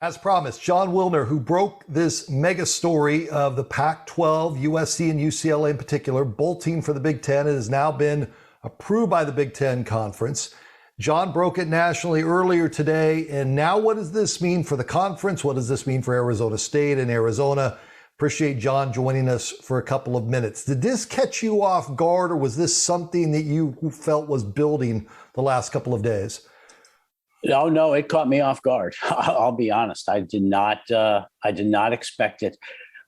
As promised, John Wilner, who broke this mega story of the Pac-12, USC and UCLA in particular, bolting for the Big Ten. It has now been approved by the Big Ten Conference. John broke it nationally earlier today. And now what does this mean for the conference? What does this mean for Arizona State and Arizona? Appreciate John joining us for a couple of minutes. Did this catch you off guard, or was this something that you felt was building the last couple of days? No, it caught me off guard. I'll be honest. I did not expect it.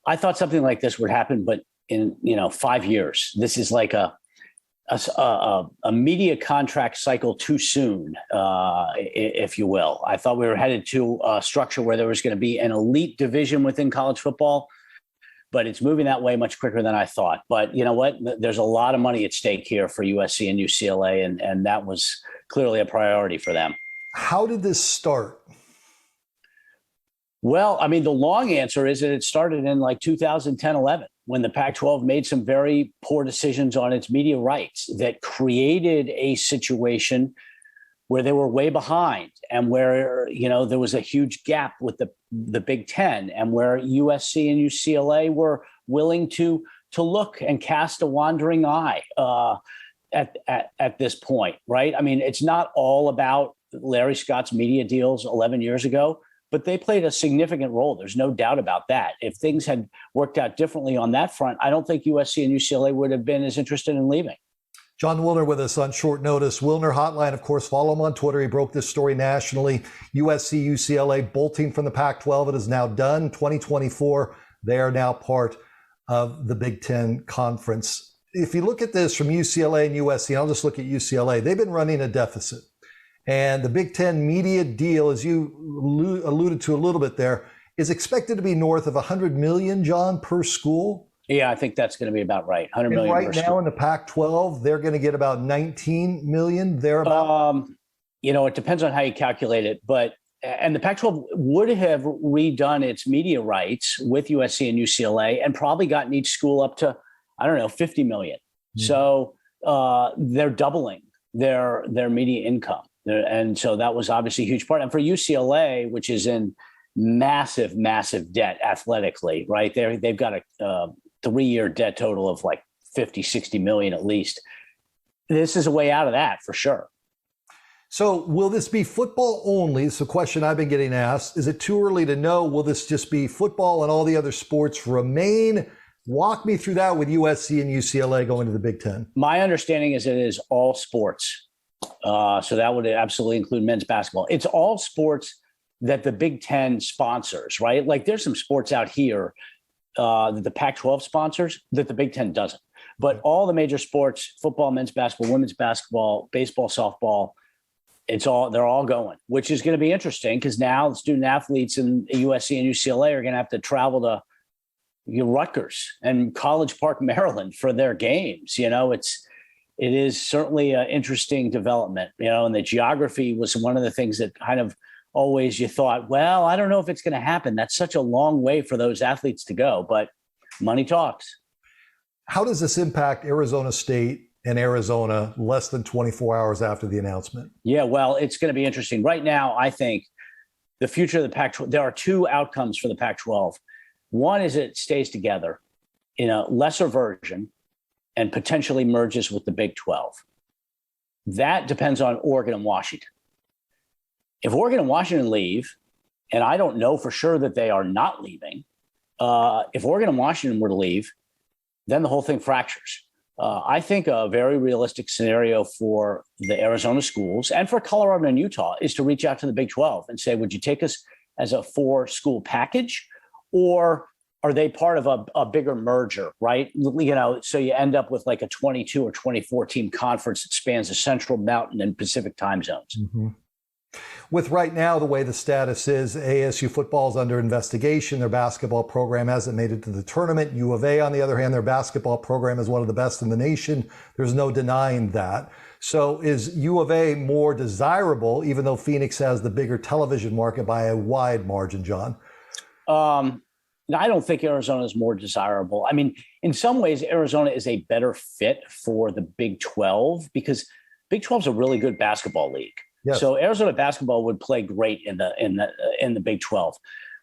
I thought something like this would happen, but in 5 years. This is like a media contract cycle too soon, if you will. I thought we were headed to a structure where there was going to be an elite division within college football, but it's moving that way much quicker than I thought. But you know what? There's a lot of money at stake here for USC and UCLA, and that was clearly a priority for them. How did this start? Well, I mean, the long answer is that it started in like 2010-11 when the Pac-12 made some very poor decisions on its media rights that created a situation where they were way behind and where, there was a huge gap with the Big Ten, and where USC and UCLA were willing to look and cast a wandering eye at this point, right? I mean, it's not all about Larry Scott's media deals 11 years ago, but they played a significant role. There's no doubt about that. If things had worked out differently on that front, I don't think USC and UCLA would have been as interested in leaving. John Wilner with us on short notice. Wilner Hotline, of course, follow him on Twitter. He broke this story nationally. USC, UCLA bolting from the Pac-12. It is now done. 2024, they are now part of the Big Ten Conference. If you look at this from UCLA and USC, and I'll just look at UCLA, they've been running a deficit. And the Big Ten media deal, as you alluded to a little bit there, is expected to be north of $100 million, John, per school. Yeah, I think that's going to be about right. $100 million right per now school. In the Pac-12, they're going to get about $19 million thereabout. It depends on how you calculate it, and the Pac-12 would have redone its media rights with USC and UCLA and probably gotten each school up to, $50 million. Mm-hmm. So they're doubling their media income. And so that was obviously a huge part. And for UCLA, which is in massive, massive debt athletically, right? They've got a 3-year debt total of like 50, 60 million at least. This is a way out of that for sure. So will this be football only? It's a question I've been getting asked. Is it too early to know? Will this just be football and all the other sports remain? Walk me through that with USC and UCLA going to the Big Ten. My understanding is it is all sports. So that would absolutely include men's basketball. It's all sports that the Big Ten sponsors, right? Like there's some sports out here that the Pac-12 sponsors that the Big Ten doesn't. But all the major sports, football, men's basketball, women's basketball, baseball, softball, they're all going, which is going to be interesting because now the student athletes in USC and UCLA are going to have to travel to Rutgers and College Park, Maryland for their games. It is certainly an interesting development, and the geography was one of the things that kind of always you thought, well, I don't know if it's going to happen. That's such a long way for those athletes to go, but money talks. How does this impact Arizona State and Arizona less than 24 hours after the announcement? Yeah, well, it's going to be interesting. Right now, I think the future of the Pac-12, there are two outcomes for the Pac-12. One is it stays together in a lesser version and potentially merges with the Big 12. That depends on Oregon and Washington. If Oregon and Washington leave, and I don't know for sure that they are not leaving, if Oregon and Washington were to leave, then the whole thing fractures. I think a very realistic scenario for the Arizona schools and for Colorado and Utah is to reach out to the Big 12 and say, would you take us as a 4-school package, or are they part of a bigger merger, right? So you end up with like a 22 or 24 team conference that spans the Central, Mountain, and Pacific time zones. Mm-hmm. With right now, the way the status is, ASU football is under investigation. Their basketball program hasn't made it to the tournament. U of A, on the other hand, their basketball program is one of the best in the nation. There's no denying that. So is U of A more desirable, even though Phoenix has the bigger television market by a wide margin, John? I don't think Arizona is more desirable. I mean, in some ways, Arizona is a better fit for the Big 12 because Big 12 is a really good basketball league. Yes. So Arizona basketball would play great in the Big 12.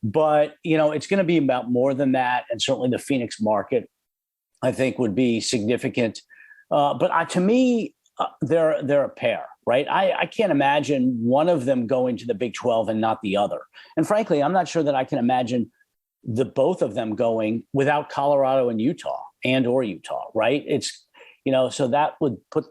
But, it's going to be about more than that. And certainly the Phoenix market, I think, would be significant. But to me, they're a pair, right? I can't imagine one of them going to the Big 12 and not the other. And frankly, I'm not sure that I can imagine the both of them going without Colorado and Utah, right? It's, so that would put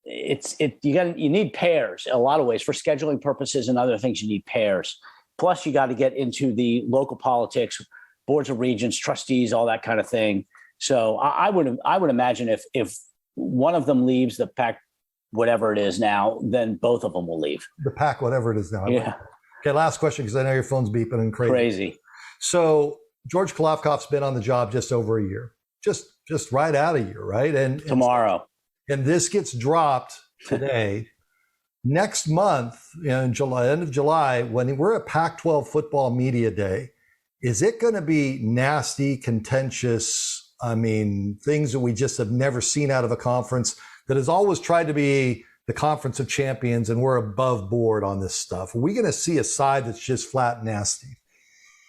you need pairs in a lot of ways for scheduling purposes and other things. You need pairs. Plus, you got to get into the local politics, boards of regents, trustees, all that kind of thing. So I would imagine if one of them leaves the Pac, whatever it is now, then both of them will leave. The Pac, whatever it is now. Yeah. Okay, last question, because I know your phone's beeping and crazy. So George Kolofkoff's been on the job just over a year, just right out a year, right? And tomorrow. And this gets dropped today. Next month, in July, end of July, when we're at Pac-12 Football Media Day, is it going to be nasty, contentious? I mean, things that we just have never seen out of a conference that has always tried to be the conference of champions, and we're above board on this stuff. Are we going to see a side that's just flat nasty?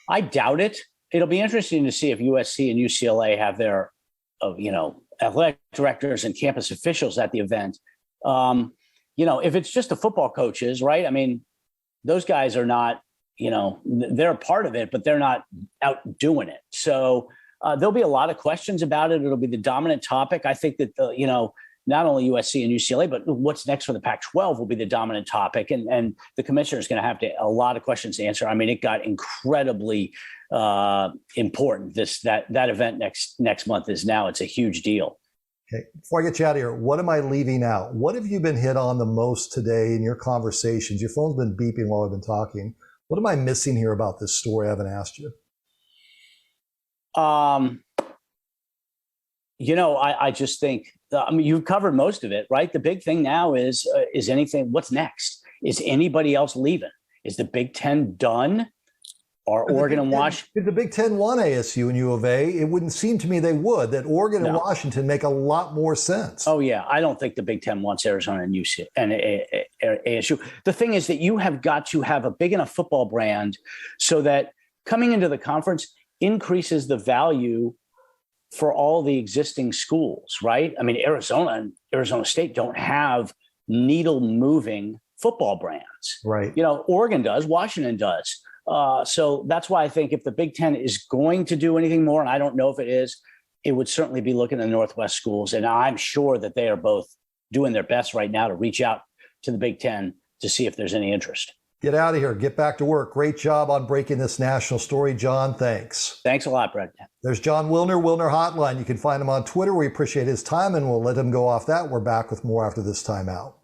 I doubt it. It'll be interesting to see if USC and UCLA have their, athletic directors and campus officials at the event. If it's just the football coaches, right? I mean, those guys are not, they're a part of it, but they're not out doing it. So there'll be a lot of questions about it. It'll be the dominant topic. I think that, not only USC and UCLA, but what's next for the Pac-12 will be the dominant topic. And the commissioner is going to have a lot of questions to answer. I mean, it got incredibly important. That event next month it's a huge deal. Okay. Before I get you out of here, what am I leaving out? What have you been hit on the most today in your conversations? Your phone's been beeping while I've been talking. What am I missing here about this story I haven't asked you? I just think, you've covered most of it, right? The big thing now is what's next? Is anybody else leaving? Is the Big Ten done? Are Oregon and Washington? If the Big Ten won ASU and U of A, it wouldn't seem to me they would. That Oregon and Washington make a lot more sense. Oh, yeah. I don't think the Big Ten wants Arizona and UC and ASU. The thing is that you have got to have a big enough football brand so that coming into the conference increases the value for all the existing schools, right? I mean, Arizona and Arizona State don't have needle-moving football brands. Right. Oregon does, Washington does. So that's why I think if the Big Ten is going to do anything more, and I don't know if it is, it would certainly be looking at the Northwest schools. And I'm sure that they are both doing their best right now to reach out to the Big Ten to see if there's any interest. Get out of here. Get back to work. Great job on breaking this national story, John. Thanks. Thanks a lot, Brett. There's John Wilner, Wilner Hotline. You can find him on Twitter. We appreciate his time, and we'll let him go off that. We're back with more after this timeout.